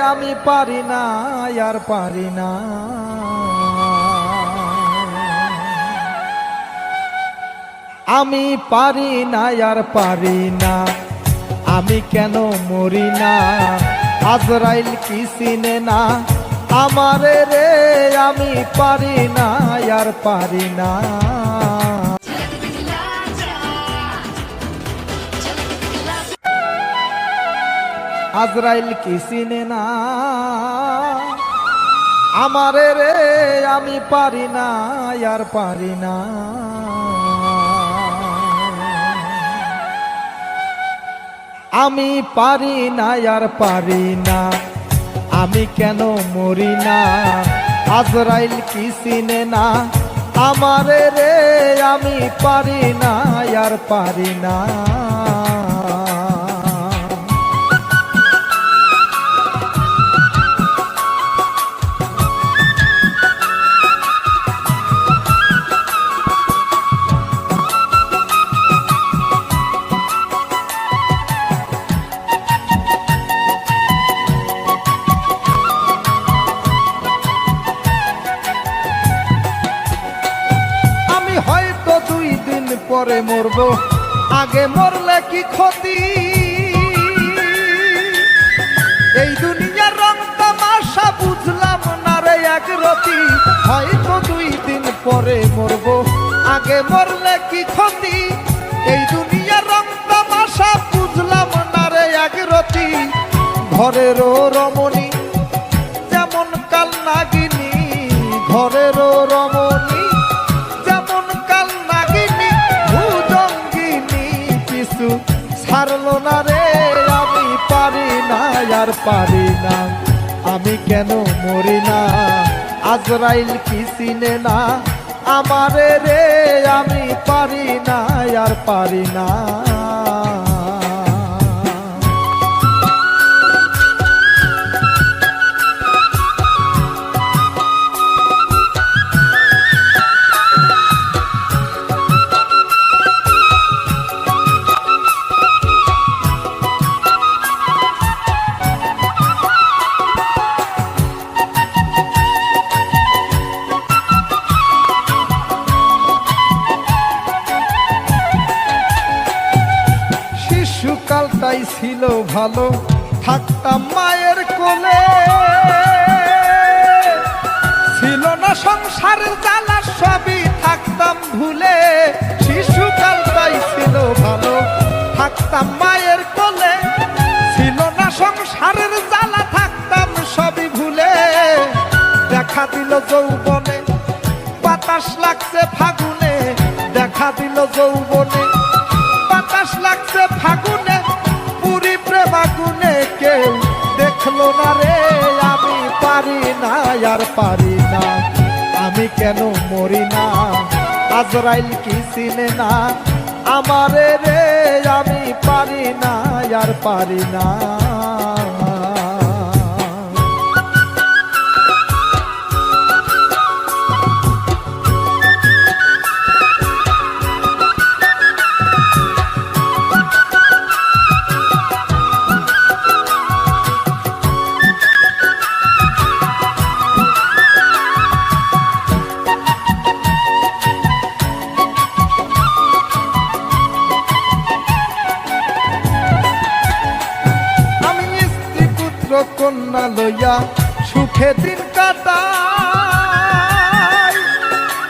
আমি পারি না আর পারি না। আমি পারি না আর পারি না, আমি কেন মরি না? আজরাইল কি চিনে না আমারে রে? আমি পারি না আর পারি না। আজরাইল কি চিনে না আমারে রে? আমি পারি না আর পারি না। আমি পারি না আর পারি না, আমি কেন মরি না? আজরাইল কি চিনে না আমারে রে? আমি পারি না আর পারি না। পরে মরবো, আগে মরলে কি ক্ষতি? এই দুনিয়ার রং তামাশা বুঝলাম না রে এক রতি। হয়তো 2 দিন পরে মরবো, আগে মরলে কি ক্ষতি? এই দুনিয়ার রং তামাশা বুঝলাম না রে এক রতি। ঘরেরও রমণী যেমন কাল নাগিনী, ঘরেরও রমণী ছাড়লো না রে। আমি পারি না আর পারি না, আমি কেন মরি না? আজরাইল কি চিনে না আমারে রে? আমি পারি না আর পারি না। শিশুকালটাই ছিল ভালো, থাকতাম মায়ের কোলে। ছিল না সংসারের জ্বালা, সবই থাকতাম ভুলে। শিশুকালটাই ছিল ভালো, থাকতাম মায়ের কোলে। ছিল না সংসারের জ্বালা, থাকতাম সবই ভুলে। দেখা দিল যৌবনে, বাতাস লাগছে ফাগুনে। দেখা দিল যৌবনে, বাতাস লাগছে ফাগুনে। পুরি প্রেমাগুনে কেউ দেখলো না রে। আমি পারি না আর পারি না, আমি কেন মরি না? আজরাইল কি চিনে না আমারে রে? আমি পারি না আর পারি না। কন্যা লইয়া সুখে দিন কাটাই।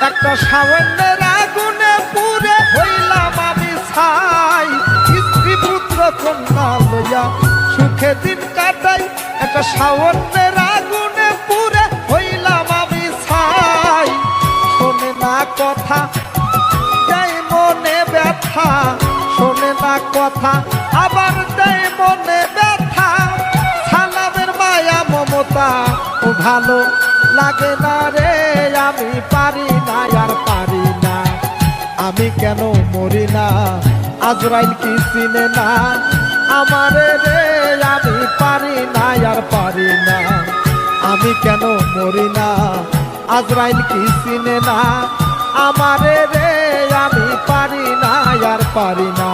একটা সাবনের আগুনে পুড়ে হইলাম আমি ছাই। স্ত্রী পুত্র কন্যা লইয়া সুখে দিন কাটাই। একটা সাবনের আগুনে পুড়ে হইলাম আমি ছাই। শোনে না কথা, দেয় মনে ব্যথা। শোনে না কথা, আবার দেয় মনে ব্যথা। মমতা ও ভালো লাগে না রে। আমি পারি না আর পারি না, আমি কেন মরি না? আজরাইল কি চিনে না আমারে রে? আমি পারি না আর পারি না, আমি কেন মরি না? আজরাইল কি চিনে না আমারে রে? আমি পারি না আর পারি না।